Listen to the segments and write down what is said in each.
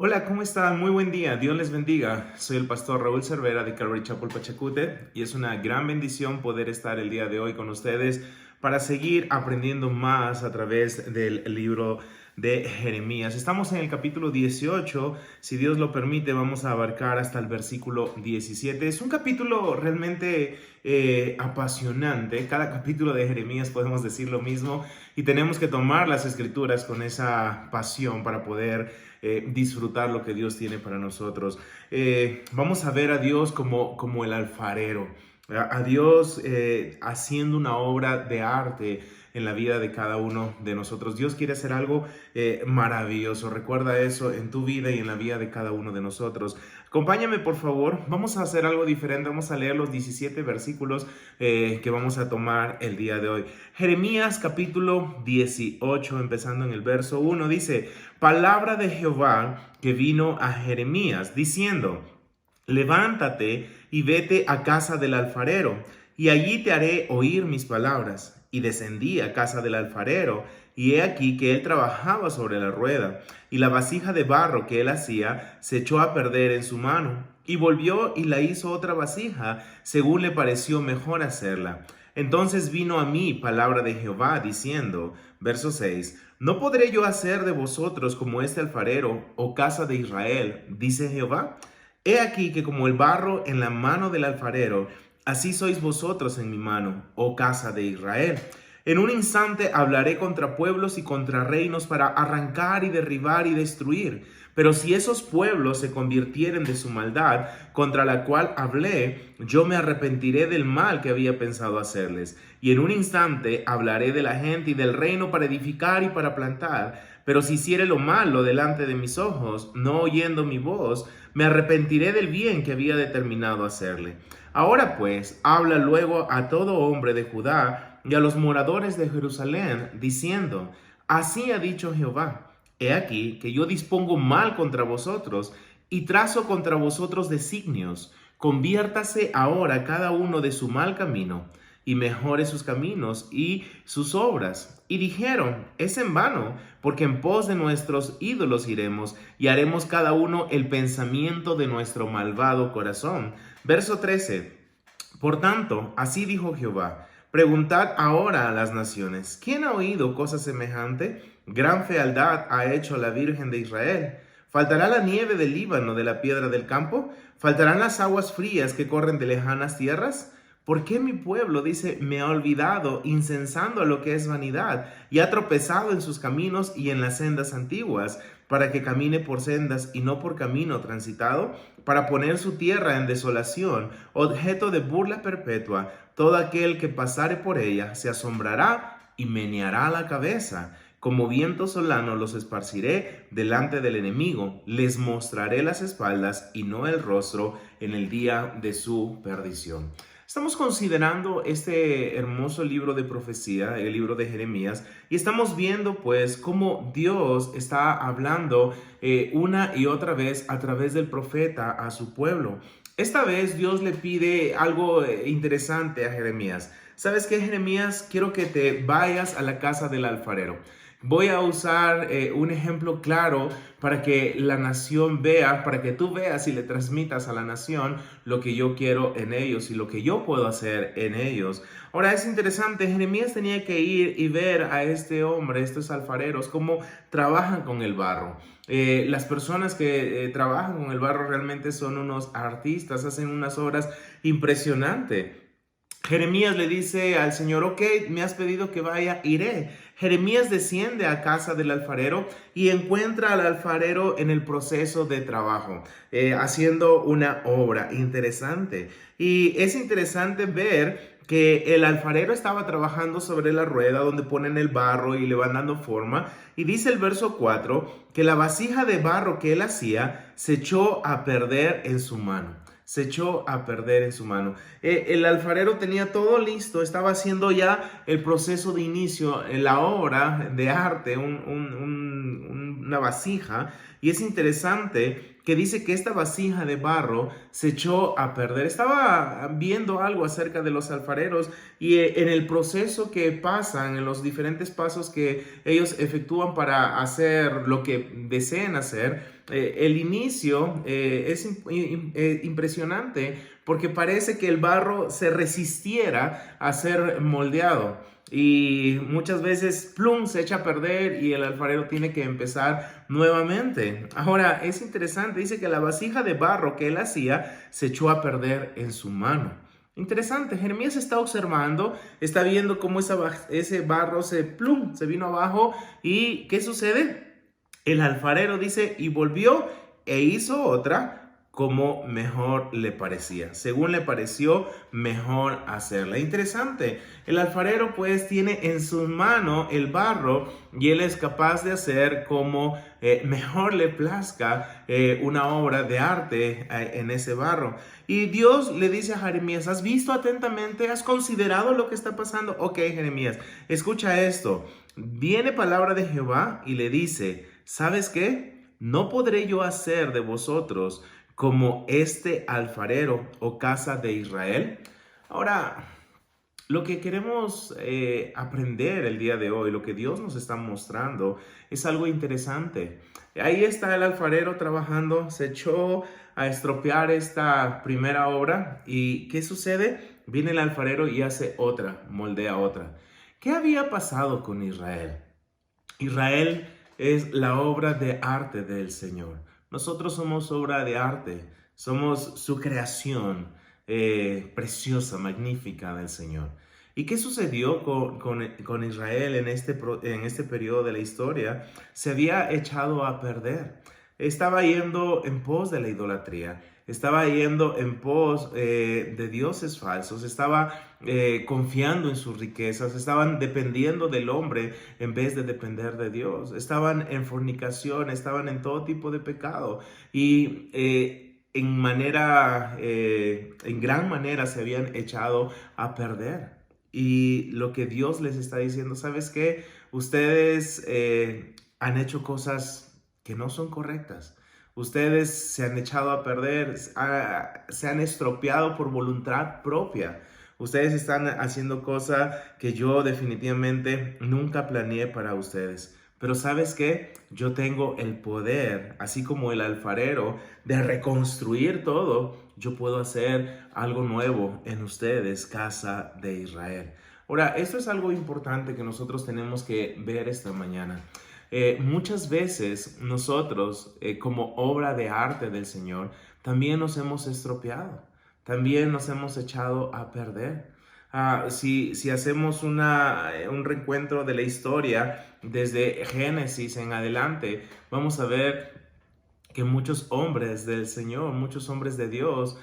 Hola, ¿cómo están? Muy buen día, Dios les bendiga. Soy el pastor Raúl Cervera de Calvary Chapel Pachacute y es una gran bendición poder estar el día de hoy con ustedes para seguir aprendiendo más a través del libro de Jeremías. Estamos en el capítulo 18, si Dios lo permite vamos a abarcar hasta el versículo 17. Es un capítulo realmente apasionante. Cada capítulo de Jeremías podemos decir lo mismo y tenemos que tomar las escrituras con esa pasión para poder disfrutar lo que Dios tiene para nosotros. Vamos a ver a Dios como el alfarero, a Dios haciendo una obra de arte en la vida de cada uno de nosotros. Dios quiere hacer algo maravilloso. Recuerda eso en tu vida y en la vida de cada uno de nosotros. Acompáñame, por favor. Vamos a hacer algo diferente. Vamos a leer los 17 versículos que vamos a tomar el día de hoy. Jeremías capítulo 18, empezando en el verso 1, dice: palabra de Jehová que vino a Jeremías, diciendo: levántate y vete a casa del alfarero, y allí te haré oír mis palabras. Y descendí a casa del alfarero, y he aquí que él trabajaba sobre la rueda, y la vasija de barro que él hacía se echó a perder en su mano. Y volvió y la hizo otra vasija, según le pareció mejor hacerla. Entonces vino a mí palabra de Jehová, diciendo, verso 6, ¿no podré yo hacer de vosotros como este alfarero, oh casa de Israel? Dice Jehová. He aquí que como el barro en la mano del alfarero, así sois vosotros en mi mano, oh casa de Israel. En un instante hablaré contra pueblos y contra reinos para arrancar y derribar y destruir. Pero si esos pueblos se convirtieren de su maldad, contra la cual hablé, yo me arrepentiré del mal que había pensado hacerles. Y en un instante hablaré de la gente y del reino para edificar y para plantar. Pero si hiciere lo malo delante de mis ojos, no oyendo mi voz, me arrepentiré del bien que había determinado hacerle. Ahora pues, habla luego a todo hombre de Judá y a los moradores de Jerusalén, diciendo: así ha dicho Jehová, he aquí que yo dispongo mal contra vosotros y trazo contra vosotros designios. Conviértase ahora cada uno de su mal camino y mejore sus caminos y sus obras. Y dijeron: es en vano, porque en pos de nuestros ídolos iremos y haremos cada uno el pensamiento de nuestro malvado corazón. Verso 13. Por tanto, así dijo Jehová: preguntad ahora a las naciones, ¿quién ha oído cosa semejante? Gran fealdad ha hecho la Virgen de Israel. ¿Faltará la nieve del Líbano de la piedra del campo? ¿Faltarán las aguas frías que corren de lejanas tierras? ¿Por qué mi pueblo, dice, me ha olvidado, incensando a lo que es vanidad, y ha tropezado en sus caminos y en las sendas antiguas, para que camine por sendas y no por camino transitado, para poner su tierra en desolación, objeto de burla perpetua? Todo aquel que pasare por ella se asombrará y meneará la cabeza. Como viento solano los esparciré delante del enemigo, les mostraré las espaldas y no el rostro en el día de su perdición. Estamos considerando este hermoso libro de profecía, el libro de Jeremías, y estamos viendo pues cómo Dios está hablando una y otra vez a través del profeta a su pueblo. Esta vez Dios le pide algo interesante a Jeremías. ¿Sabes qué, Jeremías? Quiero que te vayas a la casa del alfarero. Voy a usar un ejemplo claro para que la nación vea, para que tú veas y le transmitas a la nación lo que yo quiero en ellos y lo que yo puedo hacer en ellos. Ahora es interesante, Jeremías tenía que ir y ver a este hombre, estos alfareros, cómo trabajan con el barro. Las personas que trabajan con el barro realmente son unos artistas, hacen unas obras impresionantes. Jeremías le dice al Señor: ok, me has pedido que vaya, iré. Jeremías desciende a casa del alfarero y encuentra al alfarero en el proceso de trabajo, haciendo una obra interesante. Y es interesante ver que el alfarero estaba trabajando sobre la rueda donde ponen el barro y le van dando forma. Y dice el verso 4 que la vasija de barro que él hacía se echó a perder en su mano. Se echó a perder en su mano. El alfarero tenía todo listo, estaba haciendo ya el proceso de inicio, la obra de arte, una vasija. Y es interesante que dice que esta vasija de barro se echó a perder. Estaba viendo algo acerca de los alfareros y en el proceso que pasan, en los diferentes pasos que ellos efectúan para hacer lo que deseen hacer, el inicio es impresionante porque parece que el barro se resistiera a ser moldeado. Y muchas veces, plum, se echa a perder y el alfarero tiene que empezar nuevamente. Ahora, es interesante, dice que la vasija de barro que él hacía se echó a perder en su mano. Interesante, Jeremías está observando, está viendo cómo ese barro se vino abajo. ¿Y qué sucede? El alfarero dice, y volvió e hizo otra como mejor le parecía, según le pareció mejor hacerla. Interesante, el alfarero pues tiene en su mano el barro y él es capaz de hacer como mejor le plazca una obra de arte en ese barro. Y Dios le dice a Jeremías, ¿has visto atentamente? ¿Has considerado lo que está pasando? Ok, Jeremías, escucha esto. Viene palabra de Jehová y le dice, ¿sabes qué? No podré yo hacer de vosotros como este alfarero o casa de Israel. Ahora, lo que queremos aprender el día de hoy, lo que Dios nos está mostrando, es algo interesante. Ahí está el alfarero trabajando, se echó a estropear esta primera obra. ¿Y qué sucede? Viene el alfarero y hace otra, moldea otra. ¿Qué había pasado con Israel? Israel es la obra de arte del Señor. Nosotros somos obra de arte, somos su creación preciosa, magnífica del Señor. ¿Y qué sucedió con Israel en este periodo de la historia? Se había echado a perder. Estaba yendo en pos de la idolatría. Estaba yendo en pos de dioses falsos, estaba confiando en sus riquezas, estaban dependiendo del hombre en vez de depender de Dios, estaban en fornicación, estaban en todo tipo de pecado y en gran manera se habían echado a perder. Y lo que Dios les está diciendo, ¿sabes qué? Ustedes han hecho cosas que no son correctas. Ustedes se han echado a perder, se han estropeado por voluntad propia. Ustedes están haciendo cosas que yo definitivamente nunca planeé para ustedes. Pero ¿sabes qué? Yo tengo el poder, así como el alfarero, de reconstruir todo. Yo puedo hacer algo nuevo en ustedes, casa de Israel. Ahora, esto es algo importante que nosotros tenemos que ver esta mañana. Muchas veces nosotros, como obra de arte del Señor, también nos hemos estropeado, también nos hemos echado a perder. Si hacemos un reencuentro de la historia desde Génesis en adelante, vamos a ver que muchos hombres del Señor, muchos hombres de Dios,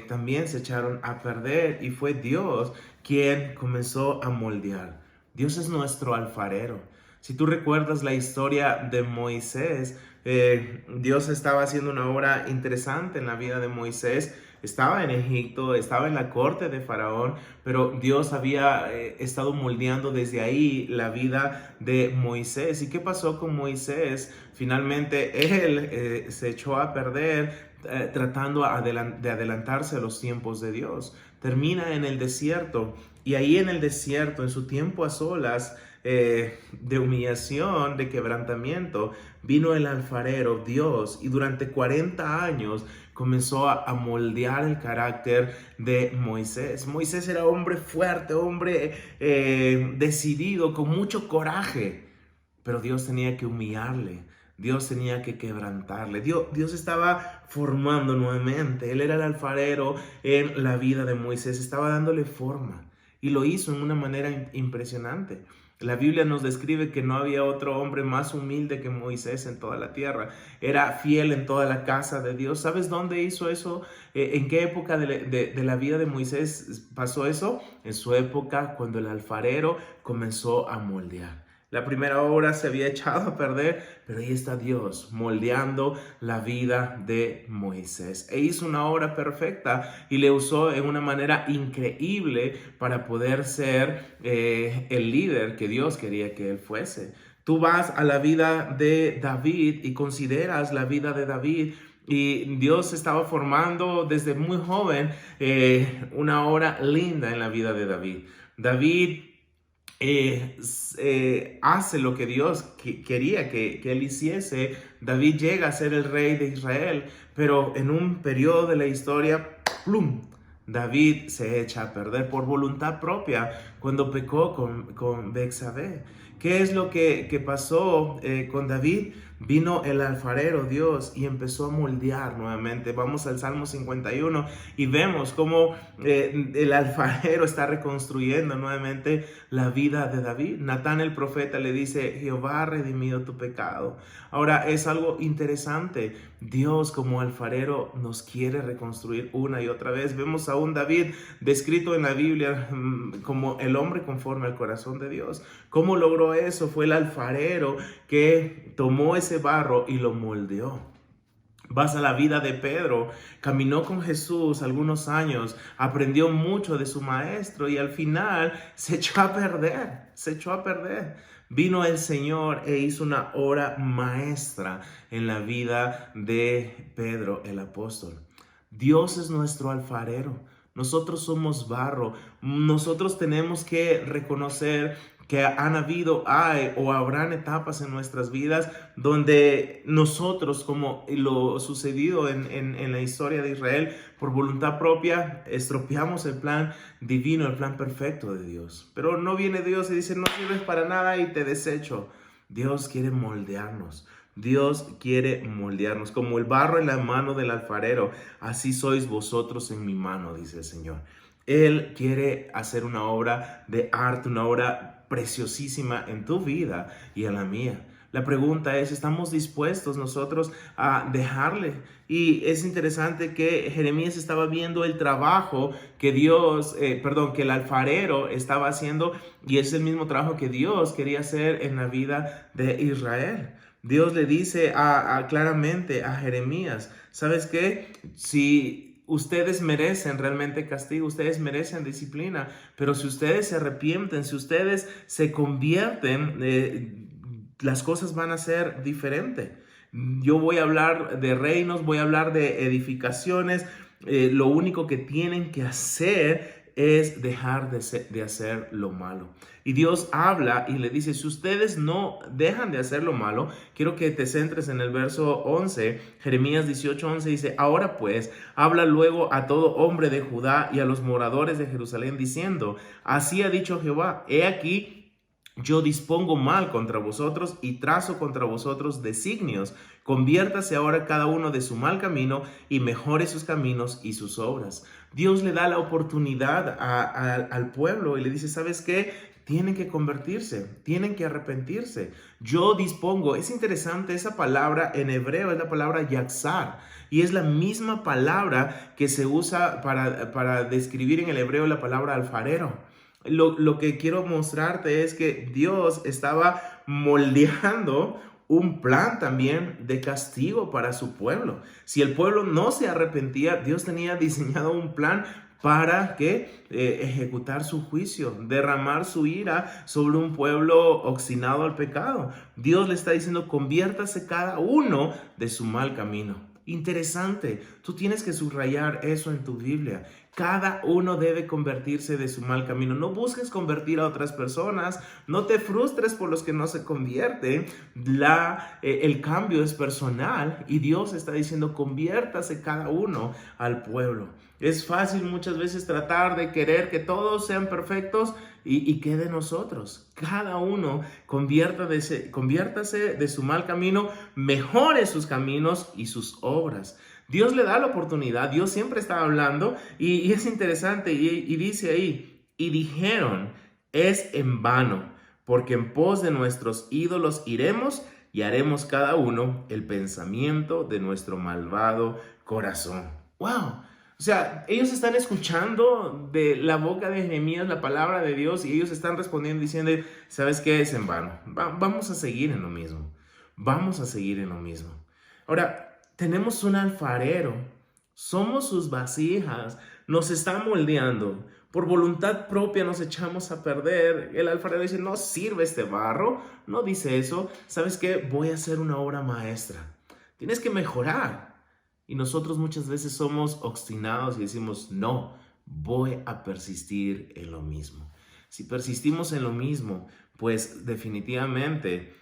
también se echaron a perder y fue Dios quien comenzó a moldear. Dios es nuestro alfarero. Si tú recuerdas la historia de Moisés, Dios estaba haciendo una obra interesante en la vida de Moisés. Estaba en Egipto, estaba en la corte de Faraón, pero Dios había estado moldeando desde ahí la vida de Moisés. ¿Y qué pasó con Moisés? Finalmente él se echó a perder tratando de adelantarse a los tiempos de Dios. Termina en el desierto y ahí en el desierto, en su tiempo a solas, de humillación, de quebrantamiento, vino el alfarero, Dios, y durante 40 años comenzó a moldear el carácter de Moisés. Moisés era hombre fuerte, hombre decidido, con mucho coraje, pero Dios tenía que humillarle. Dios tenía que quebrantarle. Dios estaba formando nuevamente. Él era el alfarero en la vida de Moisés. Estaba dándole forma. Y lo hizo en una manera impresionante. La Biblia nos describe que no había otro hombre más humilde que Moisés en toda la tierra. Era fiel en toda la casa de Dios. ¿Sabes dónde hizo eso? ¿En qué época de la vida de Moisés pasó eso? En su época cuando el alfarero comenzó a moldear. La primera obra se había echado a perder, pero ahí está Dios moldeando la vida de Moisés. E hizo una obra perfecta y le usó en una manera increíble para poder ser el líder que Dios quería que él fuese. Tú vas a la vida de David y consideras la vida de David Y Dios estaba formando desde muy joven una obra linda en la vida de David. David hace lo que Dios quería que él hiciese. David llega a ser el rey de Israel, pero en un periodo de la historia, ¡plum!, David se echa a perder por voluntad propia cuando pecó con Betsabé. ¿Qué es lo que pasó con David? Vino el alfarero Dios y empezó a moldear nuevamente. Vamos al Salmo 51 y vemos cómo el alfarero está reconstruyendo nuevamente la vida de David. Natán el profeta le dice: Jehová ha redimido tu pecado. Ahora es algo interesante. Dios como alfarero nos quiere reconstruir una y otra vez. Vemos a un David descrito en la Biblia como el hombre conforme al corazón de Dios. ¿Cómo logró eso? Fue el alfarero que tomó ese barro y lo moldeó. Vas a la vida de Pedro, caminó con Jesús algunos años, aprendió mucho de su maestro y al final se echó a perder. Vino el Señor e hizo una obra maestra en la vida de Pedro el apóstol. Dios es nuestro alfarero. Nosotros somos barro. Nosotros tenemos que reconocer que hay o habrán etapas en nuestras vidas donde nosotros, como lo sucedido en la historia de Israel, por voluntad propia, estropeamos el plan divino, el plan perfecto de Dios. Pero no viene Dios y dice: no sirves para nada y te desecho. Dios quiere moldearnos. Dios quiere moldearnos. Como el barro en la mano del alfarero, así sois vosotros en mi mano, dice el Señor. Él quiere hacer una obra de arte, una obra preciosísima en tu vida y en la mía. La pregunta es: ¿estamos dispuestos nosotros a dejarle? Y es interesante que Jeremías estaba viendo el trabajo que que el alfarero estaba haciendo, y es el mismo trabajo que Dios quería hacer en la vida de Israel. Dios le dice claramente a Jeremías: ¿sabes qué? Si ustedes merecen realmente castigo, ustedes merecen disciplina, pero si ustedes se arrepienten, si ustedes se convierten, las cosas van a ser diferentes. Yo voy a hablar de reinos, voy a hablar de edificaciones. Lo único que tienen que hacer es dejar de hacer lo malo. Y Dios habla y le dice: si ustedes no dejan de hacer lo malo, quiero que te centres en el verso 11, Jeremías 18:11 dice: ahora pues, habla luego a todo hombre de Judá y a los moradores de Jerusalén, diciendo: así ha dicho Jehová, he aquí, yo dispongo mal contra vosotros y trazo contra vosotros designios. Conviértase ahora cada uno de su mal camino y mejore sus caminos y sus obras. Dios le da la oportunidad al pueblo y le dice: ¿sabes qué? Tienen que convertirse, tienen que arrepentirse. Yo dispongo. Es interesante, esa palabra en hebreo es la palabra yaxar, y es la misma palabra que se usa para describir en el hebreo la palabra alfarero. Lo que quiero mostrarte es que Dios estaba moldeando un plan también de castigo para su pueblo. Si el pueblo no se arrepentía, Dios tenía diseñado un plan para ejecutar su juicio, derramar su ira sobre un pueblo obstinado al pecado. Dios le está diciendo: conviértase cada uno de su mal camino. Interesante, tú tienes que subrayar eso en tu Biblia. Cada uno debe convertirse de su mal camino. No busques convertir a otras personas. No te frustres por los que no se convierten. El cambio es personal y Dios está diciendo: conviértase cada uno al pueblo. Es fácil muchas veces tratar de querer que todos sean perfectos y quede nosotros. Cada uno conviértase de su mal camino, mejore sus caminos y sus obras. Dios le da la oportunidad. Dios siempre está hablando y es interesante y dice ahí: y dijeron, es en vano, porque en pos de nuestros ídolos iremos y haremos cada uno el pensamiento de nuestro malvado corazón. ¡Wow! O sea, ellos están escuchando de la boca de Jeremías la palabra de Dios y ellos están respondiendo diciendo: ¿sabes qué? Es en vano. Vamos a seguir en lo mismo. Vamos a seguir en lo mismo. Ahora, tenemos un alfarero. Somos sus vasijas. Nos está moldeando. Por voluntad propia nos echamos a perder. El alfarero dice: no sirve este barro. No dice eso. ¿Sabes qué? Voy a hacer una obra maestra. Tienes que mejorar. Y nosotros muchas veces somos obstinados y decimos, no, voy a persistir en lo mismo. Si persistimos en lo mismo, pues definitivamente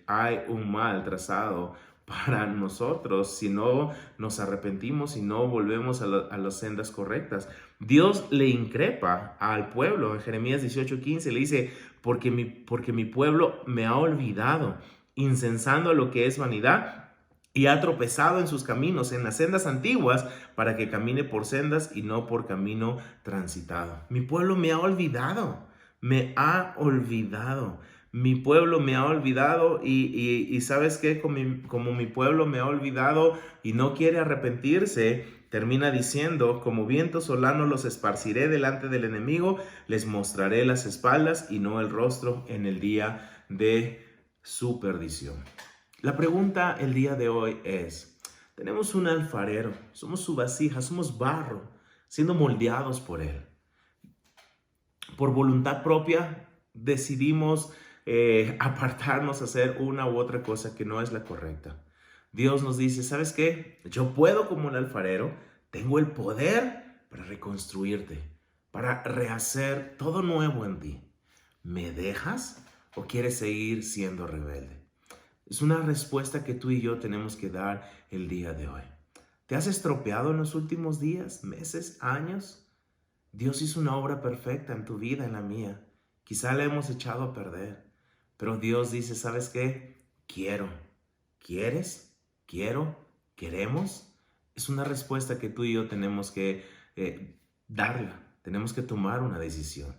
hay un mal trazado para nosotros si no nos arrepentimos y no volvemos a las sendas correctas. Dios le increpa al pueblo. En Jeremías 18:15 le dice, porque mi pueblo me ha olvidado, incensando lo que es vanidad, y ha tropezado en sus caminos, en las sendas antiguas, para que camine por sendas y no por camino transitado. Mi pueblo me ha olvidado, me ha olvidado. Mi pueblo me ha olvidado y ¿sabes qué? Como mi pueblo me ha olvidado y no quiere arrepentirse, termina diciendo, como viento solano los esparciré delante del enemigo, les mostraré las espaldas y no el rostro en el día de su perdición. La pregunta el día de hoy es, tenemos un alfarero, somos su vasija, somos barro, siendo moldeados por él. Por voluntad propia decidimos apartarnos a hacer una u otra cosa que no es la correcta. Dios nos dice, ¿sabes qué? Yo puedo como un alfarero, tengo el poder para reconstruirte, para rehacer todo nuevo en ti. ¿Me dejas o quieres seguir siendo rebelde? Es una respuesta que tú y yo tenemos que dar el día de hoy. ¿Te has estropeado en los últimos días, meses, años? Dios hizo una obra perfecta en tu vida, en la mía. Quizá la hemos echado a perder, pero Dios dice, ¿sabes qué? Quiero. ¿Quieres? Quiero. ¿Queremos? Es una respuesta que tú y yo tenemos que darla. Tenemos que tomar una decisión.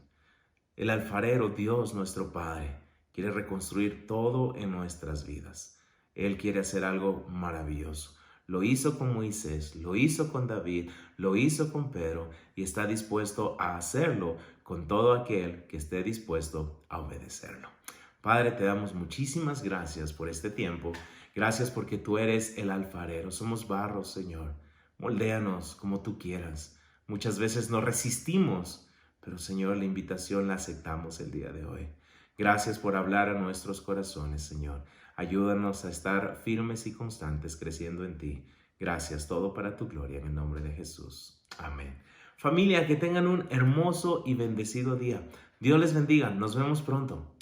El alfarero, Dios, nuestro Padre, quiere reconstruir todo en nuestras vidas. Él quiere hacer algo maravilloso. Lo hizo con Moisés, lo hizo con David, lo hizo con Pedro y está dispuesto a hacerlo con todo aquel que esté dispuesto a obedecerlo. Padre, te damos muchísimas gracias por este tiempo. Gracias porque tú eres el alfarero. Somos barros, Señor. Moldéanos como tú quieras. Muchas veces nos resistimos, pero Señor, la invitación la aceptamos el día de hoy. Gracias por hablar a nuestros corazones, Señor. Ayúdanos a estar firmes y constantes creciendo en ti. Gracias, todo para tu gloria, en el nombre de Jesús. Amén. Familia, que tengan un hermoso y bendecido día. Dios les bendiga. Nos vemos pronto.